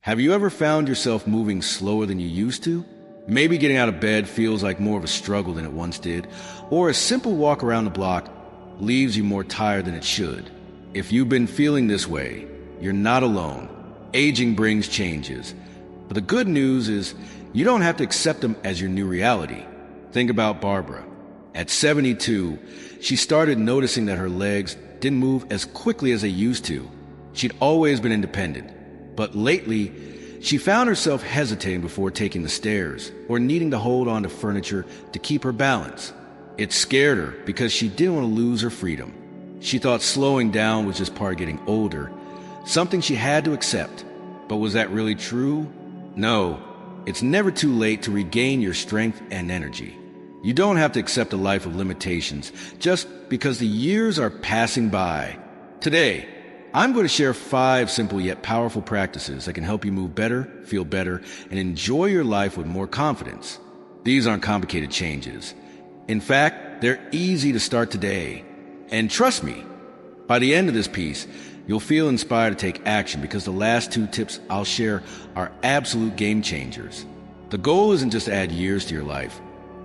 Have you ever found yourself moving slower than you used to? Maybe getting out of bed feels like more of a struggle than it once did, or a simple walk around the block leaves you more tired than it should. If you've been feeling this way, you're not alone. Aging brings changes. But the good news is you don't have to accept them as your new reality. Think about Barbara. At 72, she started noticing that her legs didn't move as quickly as they used to. She'd always been independent. But lately, she found herself hesitating before taking the stairs or needing to hold on to furniture to keep her balance. It scared her because she didn't want to lose her freedom. She thought slowing down was just part of getting older, something she had to accept. But was that really true? No, it's never too late to regain your strength and energy. You don't have to accept a life of limitations just because the years are passing by. Today, I'm going to share 5 simple yet powerful practices that can help you move better, feel better, and enjoy your life with more confidence. These aren't complicated changes. In fact, they're easy to start today. And trust me, by the end of this piece, you'll feel inspired to take action because the last 2 tips I'll share are absolute game changers. The goal isn't just to add years to your life,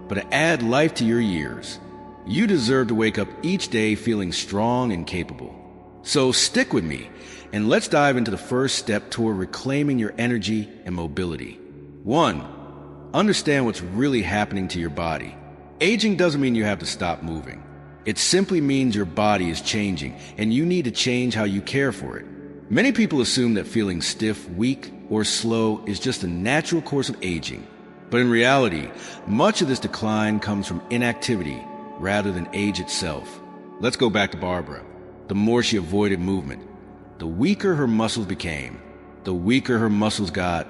but to add life to your years. You deserve to wake up each day feeling strong and capable. So stick with me, and let's dive into the first step toward reclaiming your energy and mobility. 1. Understand what's really happening to your body. Aging doesn't mean you have to stop moving. It simply means your body is changing, and you need to change how you care for it. Many people assume that feeling stiff, weak, or slow is just a natural course of aging. But in reality, much of this decline comes from inactivity rather than age itself. Let's go back to Barbara. The more she avoided movement, the weaker her muscles became. The weaker her muscles got,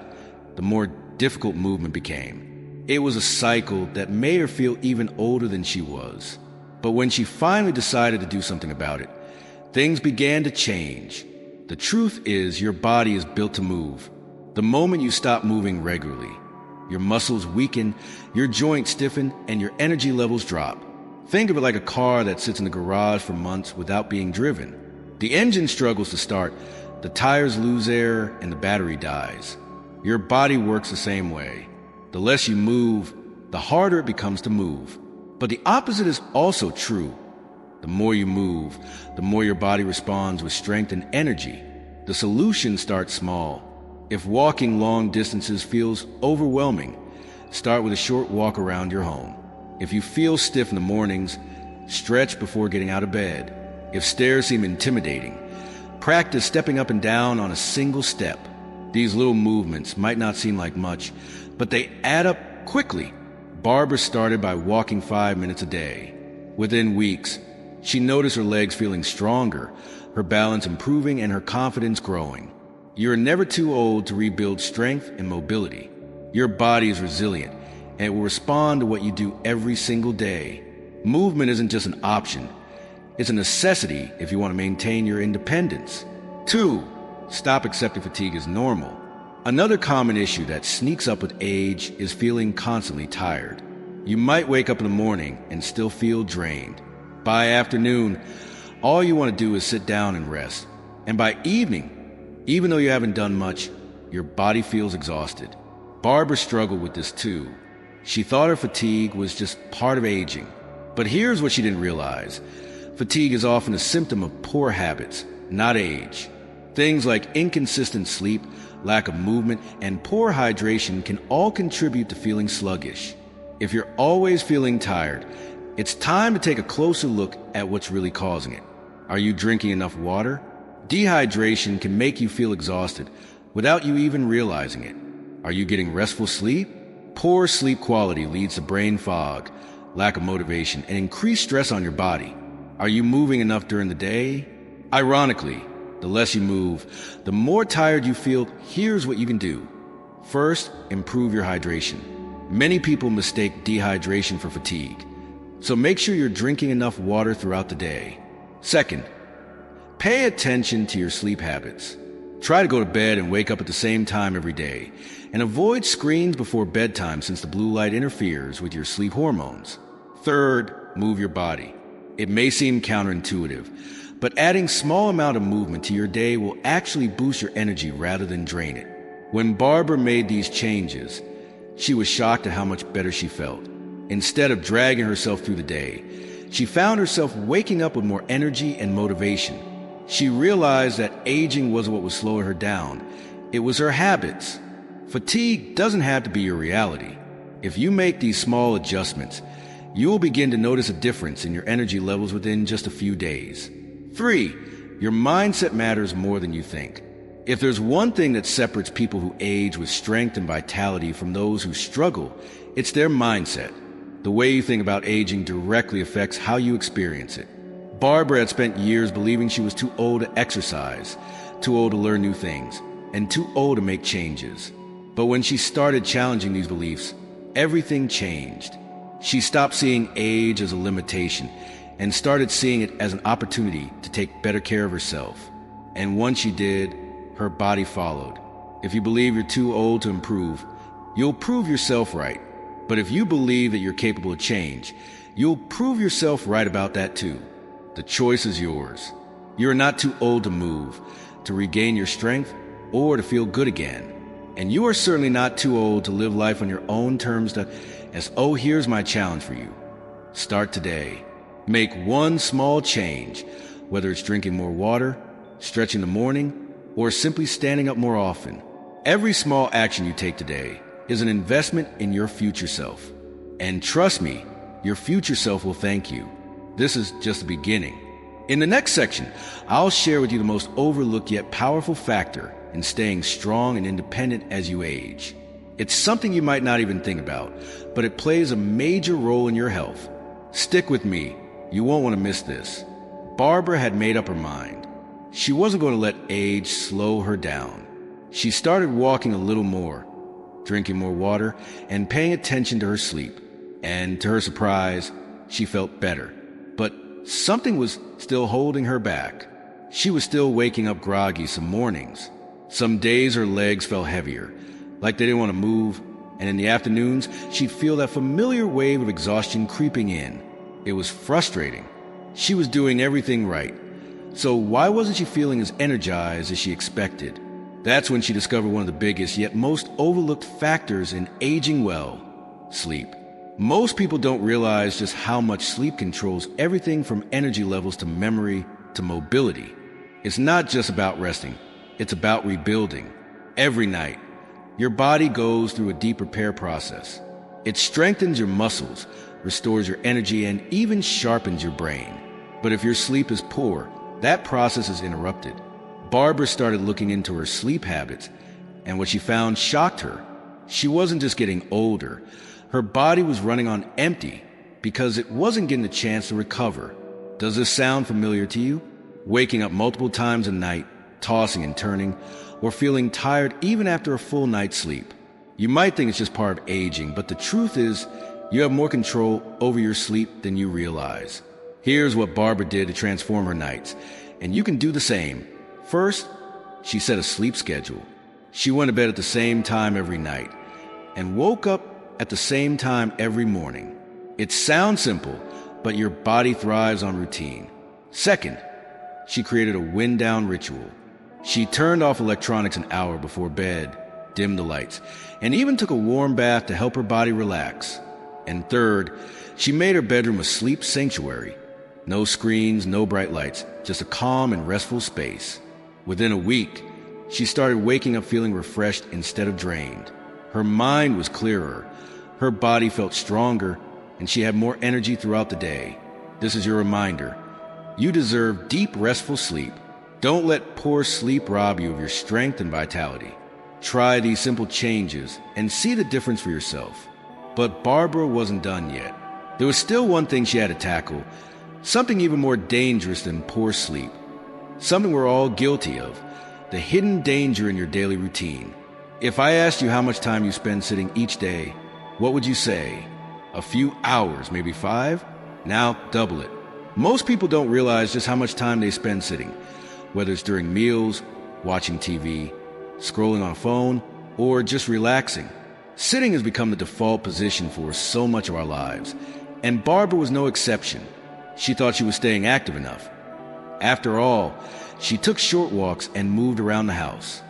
the more difficult movement became. It was a cycle that made her feel even older than she was. But when she finally decided to do something about it, things began to change. The truth is, your body is built to move. The moment you stop moving regularly, your muscles weaken, your joints stiffen, and your energy levels drop. Think of it like a car that sits in the garage for months without being driven. The engine struggles to start, the tires lose air, and the battery dies. Your body works the same way. The less you move, the harder it becomes to move. But the opposite is also true. The more you move, the more your body responds with strength and energy. The solution starts small. If walking long distances feels overwhelming, start with a short walk around your home. If you feel stiff in the mornings, stretch before getting out of bed. If stairs seem intimidating, practice stepping up and down on a single step. These little movements might not seem like much, but they add up quickly. Barbara started by walking 5 minutes a day. Within weeks, she noticed her legs feeling stronger, her balance improving, and her confidence growing. You're never too old to rebuild strength and mobility. Your body is resilient, and it will respond to what you do every single day. Movement isn't just an option. It's a necessity if you want to maintain your independence. 2. Stop accepting fatigue as normal. Another common issue that sneaks up with age is feeling constantly tired. You might wake up in the morning and still feel drained. By afternoon, all you want to do is sit down and rest. And by evening, even though you haven't done much, your body feels exhausted. Barbara struggled with this too. She thought her fatigue was just part of aging. But here's what she didn't realize. Fatigue is often a symptom of poor habits, not age. Things like inconsistent sleep, lack of movement, and poor hydration can all contribute to feeling sluggish. If you're always feeling tired, it's time to take a closer look at what's really causing it. Are you drinking enough water? Dehydration can make you feel exhausted without you even realizing it. Are you getting restful sleep? Poor sleep quality leads to brain fog, lack of motivation, and increased stress on your body. Are you moving enough during the day? Ironically, the less you move, the more tired you feel. Here's what you can do. First, improve your hydration. Many people mistake dehydration for fatigue, so make sure you're drinking enough water throughout the day. Second, pay attention to your sleep habits. Try to go to bed and wake up at the same time every day, and avoid screens before bedtime since the blue light interferes with your sleep hormones. Third, move your body. It may seem counterintuitive, but adding small amount of movement to your day will actually boost your energy rather than drain it. When Barbara made these changes, she was shocked at how much better she felt. Instead of dragging herself through the day, she found herself waking up with more energy and motivation. She realized that aging wasn't what was slowing her down. It was her habits. Fatigue doesn't have to be your reality. If you make these small adjustments, you will begin to notice a difference in your energy levels within just a few days. 3. Your mindset matters more than you think. If there's one thing that separates people who age with strength and vitality from those who struggle, it's their mindset. The way you think about aging directly affects how you experience it. Barbara had spent years believing she was too old to exercise, too old to learn new things, and too old to make changes. But when she started challenging these beliefs, everything changed. She stopped seeing age as a limitation and started seeing it as an opportunity to take better care of herself. And once she did, her body followed. If you believe you're too old to improve, you'll prove yourself right. But if you believe that you're capable of change, you'll prove yourself right about that too. The choice is yours. You're not too old to move, to regain your strength, or to feel good again. And you are certainly not too old to live life on your own terms here's my challenge for you. Start today. Make one small change, whether it's drinking more water, stretching in the morning, or simply standing up more often. Every small action you take today is an investment in your future self. And trust me, your future self will thank you. This is just the beginning. In the next section, I'll share with you the most overlooked yet powerful factor in staying strong and independent as you age. It's something you might not even think about, but it plays a major role in your health. Stick with me. You won't want to miss this. Barbara had made up her mind. She wasn't going to let age slow her down. She started walking a little more, drinking more water, and paying attention to her sleep. And to her surprise, she felt better. But something was still holding her back. She was still waking up groggy some mornings. Some days her legs felt heavier, like they didn't want to move, and in the afternoons, she'd feel that familiar wave of exhaustion creeping in. It was frustrating. She was doing everything right. So why wasn't she feeling as energized as she expected? That's when she discovered one of the biggest yet most overlooked factors in aging well: sleep. Most people don't realize just how much sleep controls everything from energy levels to memory to mobility. It's not just about resting. It's about rebuilding. Every night, your body goes through a deep repair process. It strengthens your muscles, restores your energy, and even sharpens your brain. But if your sleep is poor, that process is interrupted. Barbara started looking into her sleep habits, and what she found shocked her. She wasn't just getting older. Her body was running on empty because it wasn't getting a chance to recover. Does this sound familiar to you? Waking up multiple times a night, tossing and turning, or feeling tired even after a full night's sleep. You might think it's just part of aging, but the truth is you have more control over your sleep than you realize. Here's what Barbara did to transform her nights, and you can do the same. First, she set a sleep schedule. She went to bed at the same time every night and woke up at the same time every morning. It sounds simple, but your body thrives on routine. Second, she created a wind-down ritual. She turned off electronics an hour before bed, dimmed the lights, and even took a warm bath to help her body relax. And third, she made her bedroom a sleep sanctuary. No screens, no bright lights, just a calm and restful space. Within a week, she started waking up feeling refreshed instead of drained. Her mind was clearer, her body felt stronger, and she had more energy throughout the day. This is your reminder. You deserve deep, restful sleep. Don't let poor sleep rob you of your strength and vitality. Try these simple changes and see the difference for yourself. But Barbara wasn't done yet. There was still one thing she had to tackle, something even more dangerous than poor sleep. Something we're all guilty of, the hidden danger in your daily routine. If I asked you how much time you spend sitting each day, what would you say? A few hours, maybe 5? Now double it. Most people don't realize just how much time they spend sitting, whether it's during meals, watching TV, scrolling on a phone, or just relaxing. Sitting has become the default position for so much of our lives, and Barbara was no exception. She thought she was staying active enough. After all, she took short walks and moved around the house.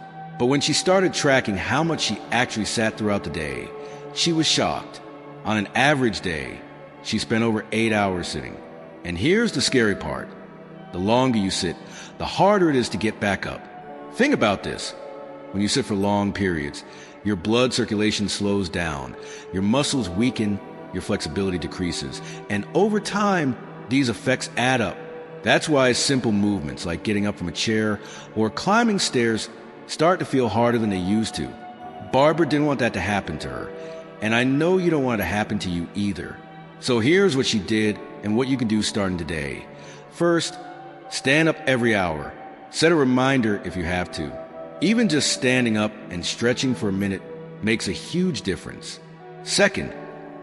But when she started tracking how much she actually sat throughout the day, she was shocked. On an average day, she spent over 8 hours sitting. And here's the scary part. The longer you sit, the harder it is to get back up. Think about this. When you sit for long periods, your blood circulation slows down, your muscles weaken, your flexibility decreases, and over time, these effects add up. That's why simple movements like getting up from a chair or climbing stairs start to feel harder than they used to. Barbara didn't want that to happen to her, and I know you don't want it to happen to you either. So here's what she did and what you can do starting today. First, stand up every hour. Set a reminder if you have to. Even just standing up and stretching for a minute makes a huge difference. Second,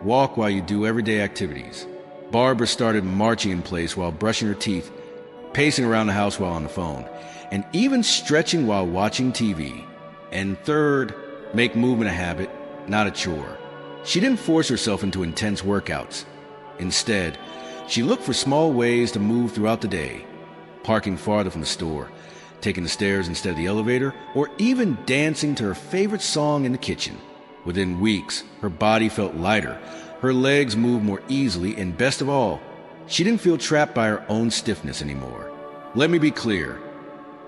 walk while you do everyday activities. Barbara started marching in place while brushing her teeth, pacing around the house while on the phone, and even stretching while watching TV. And third, make movement a habit, not a chore. She didn't force herself into intense workouts. Instead, she looked for small ways to move throughout the day, parking farther from the store, taking the stairs instead of the elevator, or even dancing to her favorite song in the kitchen. Within weeks, her body felt lighter, her legs moved more easily, and best of all, she didn't feel trapped by her own stiffness anymore. Let me be clear.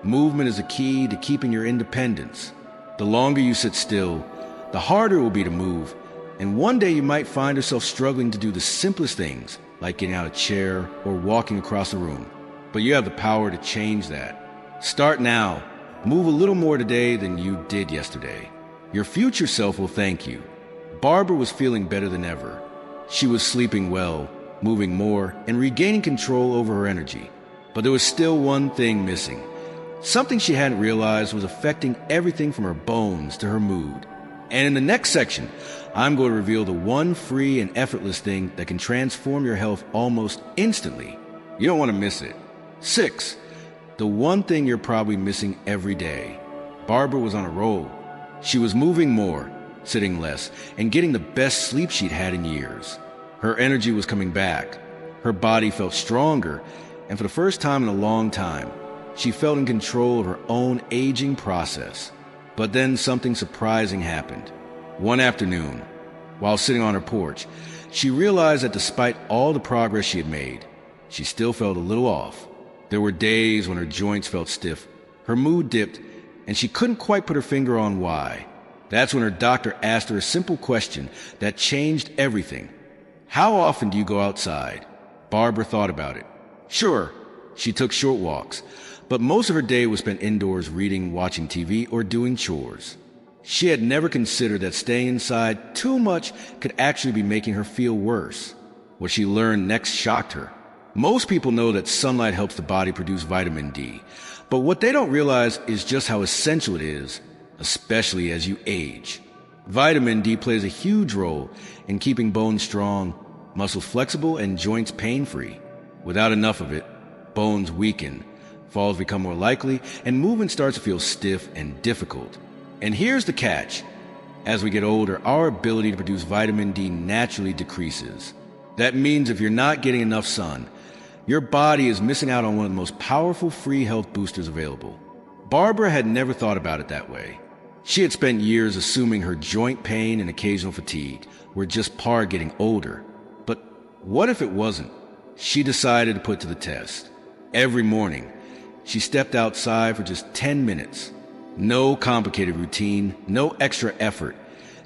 Movement is a key to keeping your independence. The longer you sit still, the harder it will be to move, and one day you might find yourself struggling to do the simplest things, like getting out of a chair or walking across the room. But you have the power to change that. Start now. Move a little more today than you did yesterday. Your future self will thank you. Barbara was feeling better than ever. She was sleeping well, moving more, and regaining control over her energy. But there was still one thing missing. Something she hadn't realized was affecting everything from her bones to her mood. And in the next section, I'm going to reveal the one free and effortless thing that can transform your health almost instantly. You don't want to miss it. 6. The one thing you're probably missing every day. Barbara was on a roll. She was moving more, sitting less, and getting the best sleep she'd had in years. Her energy was coming back. Her body felt stronger, and for the first time in a long time, she felt in control of her own aging process. But then something surprising happened. One afternoon, while sitting on her porch, she realized that despite all the progress she had made, she still felt a little off. There were days when her joints felt stiff, her mood dipped, and she couldn't quite put her finger on why. That's when her doctor asked her a simple question that changed everything. How often do you go outside? Barbara thought about it. Sure, she took short walks, but most of her day was spent indoors reading, watching TV, or doing chores. She had never considered that staying inside too much could actually be making her feel worse. What she learned next shocked her. Most people know that sunlight helps the body produce vitamin D, but what they don't realize is just how essential it is, especially as you age. Vitamin D plays a huge role in keeping bones strong, muscles flexible, and joints pain-free. Without enough of it, bones weaken, falls become more likely, and movement starts to feel stiff and difficult. And here's the catch. As we get older, our ability to produce vitamin D naturally decreases. That means if you're not getting enough sun, your body is missing out on one of the most powerful free health boosters available. Barbara had never thought about it that way. She had spent years assuming her joint pain and occasional fatigue were just part of getting older. But what if it wasn't? She decided to put it to the test. Every morning, she stepped outside for just 10 minutes. No complicated routine, no extra effort.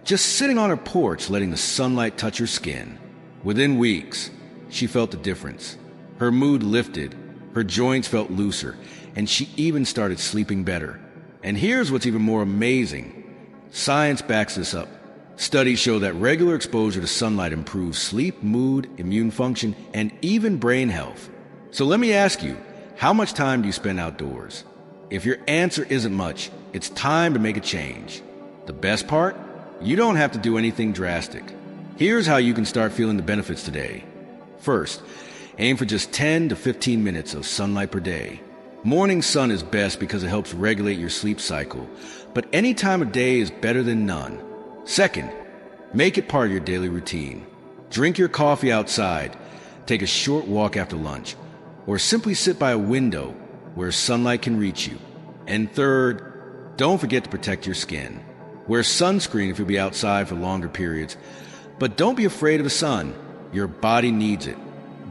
Just sitting on her porch, letting the sunlight touch her skin. Within weeks, she felt the difference. Her mood lifted, her joints felt looser, and she even started sleeping better. And here's what's even more amazing. Science backs this up. Studies show that regular exposure to sunlight improves sleep, mood, immune function, and even brain health. So let me ask you, how much time do you spend outdoors? If your answer isn't much, it's time to make a change. The best part? You don't have to do anything drastic. Here's how you can start feeling the benefits today. First, aim for just 10 to 15 minutes of sunlight per day. Morning sun is best because it helps regulate your sleep cycle, but any time of day is better than none. Second, make it part of your daily routine. Drink your coffee outside, take a short walk after lunch, or simply sit by a window where sunlight can reach you. And third, Don't forget to protect your skin. Wear sunscreen if you'll be outside for longer periods, but don't be afraid of the sun. Your body needs it.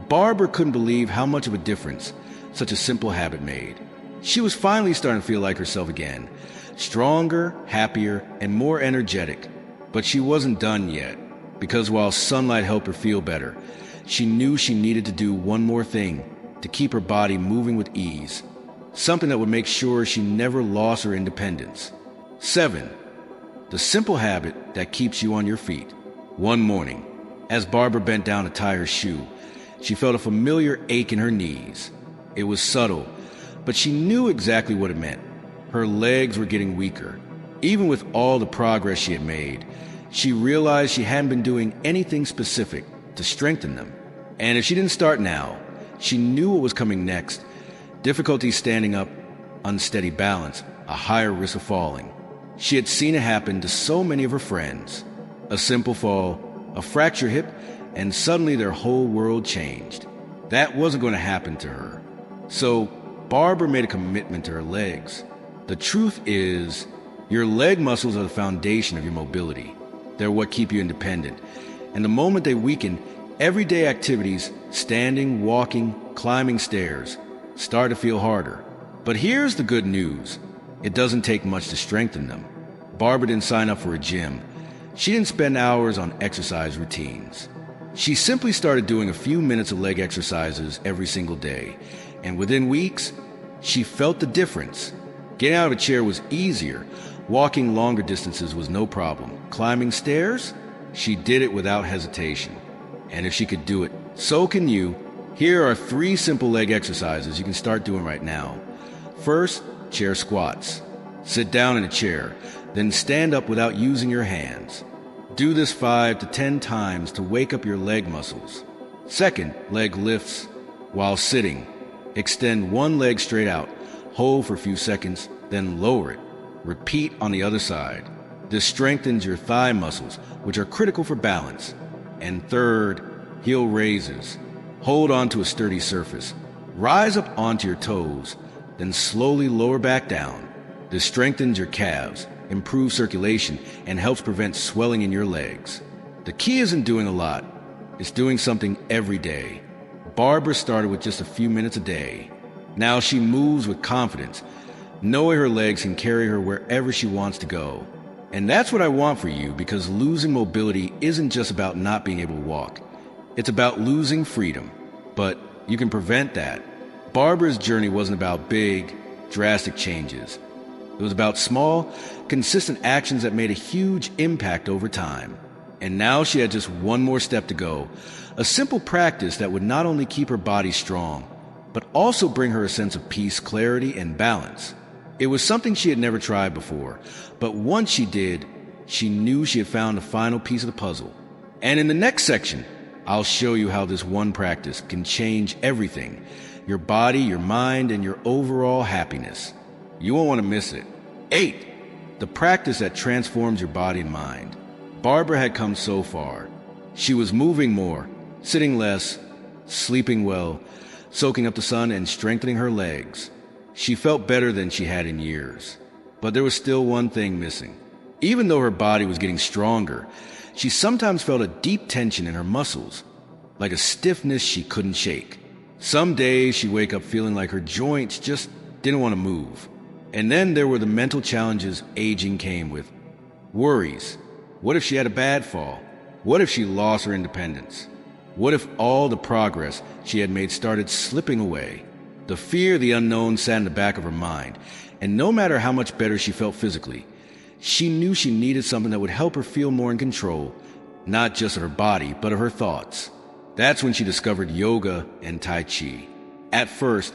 Barbara couldn't believe how much of a difference such a simple habit made. She was finally starting to feel like herself again, stronger, happier, and more energetic. But she wasn't done yet, because while sunlight helped her feel better, she knew she needed to do one more thing to keep her body moving with ease, something that would make sure she never lost her independence. 7. The simple habit that keeps you on your feet. One morning, as Barbara bent down to tie her shoe, she felt a familiar ache in her knees. It was subtle, but she knew exactly what it meant. Her legs were getting weaker. Even with all the progress she had made, she realized she hadn't been doing anything specific to strengthen them. And if she didn't start now, she knew what was coming next. Difficulty standing up, unsteady balance, a higher risk of falling. She had seen it happen to so many of her friends. A simple fall, a fractured hip, and suddenly their whole world changed. That wasn't going to happen to her. So Barbara made a commitment to her legs. The truth is, your leg muscles are the foundation of your mobility. They're what keep you independent. And the moment they weaken, everyday activities, standing, walking, climbing stairs, start to feel harder. But here's the good news. It doesn't take much to strengthen them. Barbara didn't sign up for a gym. She didn't spend hours on exercise routines. She simply started doing a few minutes of leg exercises every single day. And within weeks, she felt the difference. Getting out of a chair was easier. Walking longer distances was no problem. Climbing stairs? She did it without hesitation. And if she could do it, so can you. Here are 3 simple leg exercises you can start doing right now. First, chair squats. Sit down in a chair, then stand up without using your hands. Do this 5 to 10 times to wake up your leg muscles. Second, leg lifts. While sitting, extend one leg straight out, hold for a few seconds, then lower it. Repeat on the other side. This strengthens your thigh muscles, which are critical for balance. And third, heel raises. Hold on to a sturdy surface. Rise up onto your toes, then slowly lower back down. This strengthens your calves, improves circulation, and helps prevent swelling in your legs. The key isn't doing a lot. It's doing something every day. Barbara started with just a few minutes a day. Now she moves with confidence, knowing her legs can carry her wherever she wants to go. And that's what I want for you, because losing mobility isn't just about not being able to walk. It's about losing freedom. But you can prevent that. Barbara's journey wasn't about big, drastic changes. It was about small, consistent actions that made a huge impact over time. And now she had just one more step to go. A simple practice that would not only keep her body strong, but also bring her a sense of peace, clarity, and balance. It was something she had never tried before, but once she did, she knew she had found the final piece of the puzzle. And in the next section, I'll show you how this one practice can change everything: your body, your mind, and your overall happiness. You won't want to miss it. 8. The practice that transforms your body and mind. Barbara had come so far. She was moving more, sitting less, sleeping well, soaking up the sun, and strengthening her legs. She felt better than she had in years. But there was still one thing missing. Even though her body was getting stronger, she sometimes felt a deep tension in her muscles, like a stiffness she couldn't shake. Some days she'd wake up feeling like her joints just didn't want to move. And then there were the mental challenges aging came with. Worries. What if she had a bad fall? What if she lost her independence? What if all the progress she had made started slipping away? The fear of the unknown sat in the back of her mind, and no matter how much better she felt physically, she knew she needed something that would help her feel more in control, not just of her body, but of her thoughts. That's when she discovered yoga and Tai Chi. At first,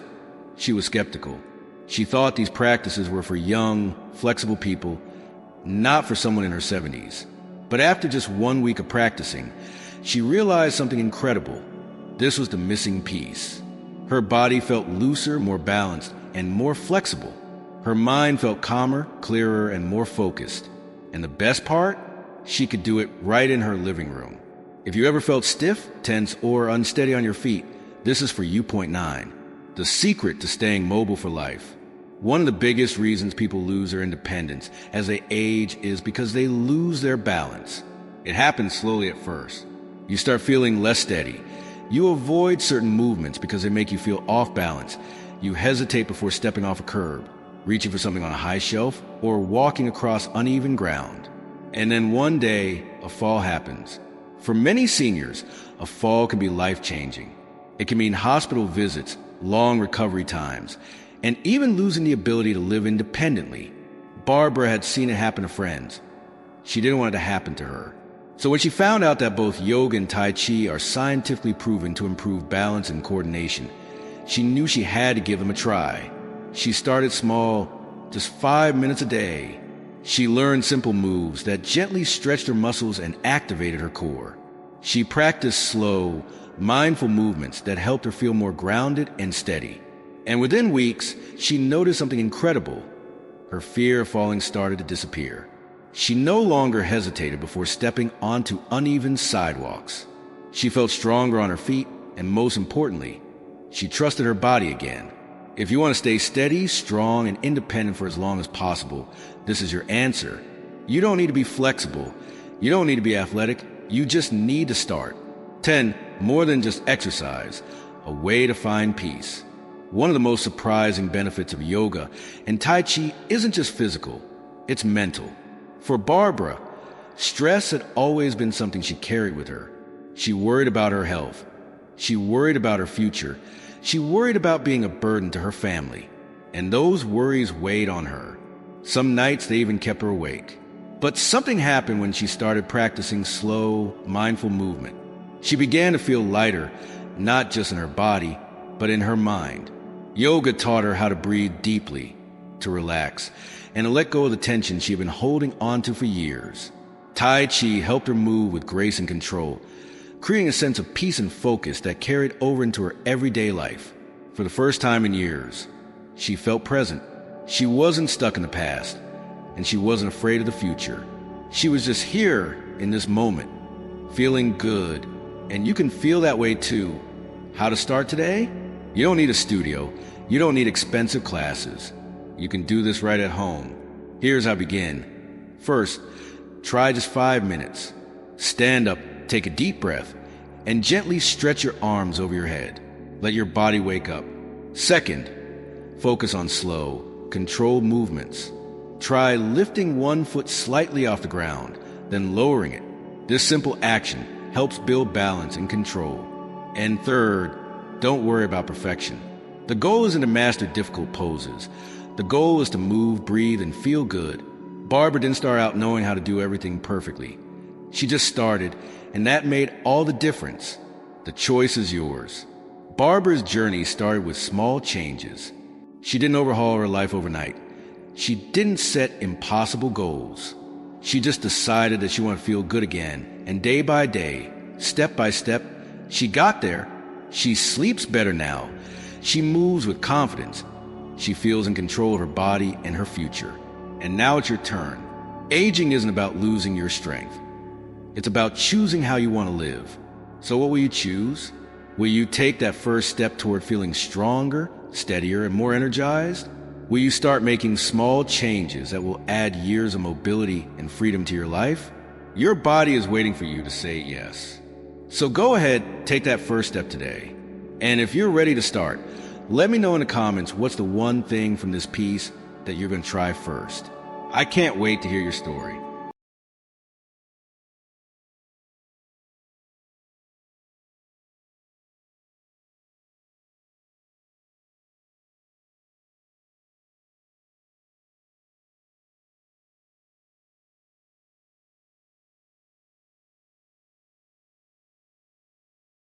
she was skeptical. She thought these practices were for young, flexible people, not for someone in her 70s. But after just 1 week of practicing, she realized something incredible. This was the missing piece. Her body felt looser, more balanced, and more flexible. Her mind felt calmer, clearer, and more focused. And the best part? She could do it right in her living room. If you ever felt stiff, tense, or unsteady on your feet, this is for you. Point 9. The secret to staying mobile for life. One of the biggest reasons people lose their independence as they age is because they lose their balance. It happens slowly at first. You start feeling less steady. You avoid certain movements because they make you feel off balance. You hesitate before stepping off a curb, reaching for something on a high shelf, or walking across uneven ground. And then one day, a fall happens. For many seniors, a fall can be life-changing. It can mean hospital visits, long recovery times, and even losing the ability to live independently. Barbara had seen it happen to friends. She didn't want it to happen to her. So when she found out that both yoga and Tai Chi are scientifically proven to improve balance and coordination, she knew she had to give them a try. She started small, just 5 minutes a day. She learned simple moves that gently stretched her muscles and activated her core. She practiced slow, mindful movements that helped her feel more grounded and steady. And within weeks, she noticed something incredible. Her fear of falling started to disappear. She no longer hesitated before stepping onto uneven sidewalks. She felt stronger on her feet, and most importantly, she trusted her body again. If you want to stay steady, strong, and independent for as long as possible, this is your answer. You don't need to be flexible. You don't need to be athletic. You just need to start. 10. More than just exercise. A way to find peace. One of the most surprising benefits of yoga and Tai Chi isn't just physical, it's mental. For Barbara, stress had always been something she carried with her. She worried about her health. She worried about her future. She worried about being a burden to her family. And those worries weighed on her. Some nights they even kept her awake. But something happened when she started practicing slow, mindful movement. She began to feel lighter, not just in her body, but in her mind. Yoga taught her how to breathe deeply, to relax, and to let go of the tension she had been holding onto for years. Tai Chi helped her move with grace and control, creating a sense of peace and focus that carried over into her everyday life. For the first time in years, she felt present. She wasn't stuck in the past, and she wasn't afraid of the future. She was just here in this moment, feeling good, and you can feel that way too. How to start today? You don't need a studio. You don't need expensive classes. You can do this right at home. Here's how I begin. First, try just 5 minutes. Stand up, take a deep breath, and gently stretch your arms over your head. Let your body wake up. Second, focus on slow, controlled movements. Try lifting one foot slightly off the ground, then lowering it. This simple action helps build balance and control. And third, don't worry about perfection. The goal isn't to master difficult poses. The goal is to move, breathe, and feel good. Barbara didn't start out knowing how to do everything perfectly. She just started, and that made all the difference. The choice is yours. Barbara's journey started with small changes. She didn't overhaul her life overnight. She didn't set impossible goals. She just decided that she wanted to feel good again, and day by day, step by step, she got there. She sleeps better now. She moves with confidence. She feels in control of her body and her future. And now it's your turn. Aging isn't about losing your strength. It's about choosing how you want to live. So what will you choose? Will you take that first step toward feeling stronger, steadier, and more energized? Will you start making small changes that will add years of mobility and freedom to your life? Your body is waiting for you to say yes. So go ahead, take that first step today. And if you're ready to start, let me know in the comments what's the one thing from this piece that you're going to try first. I can't wait to hear your story.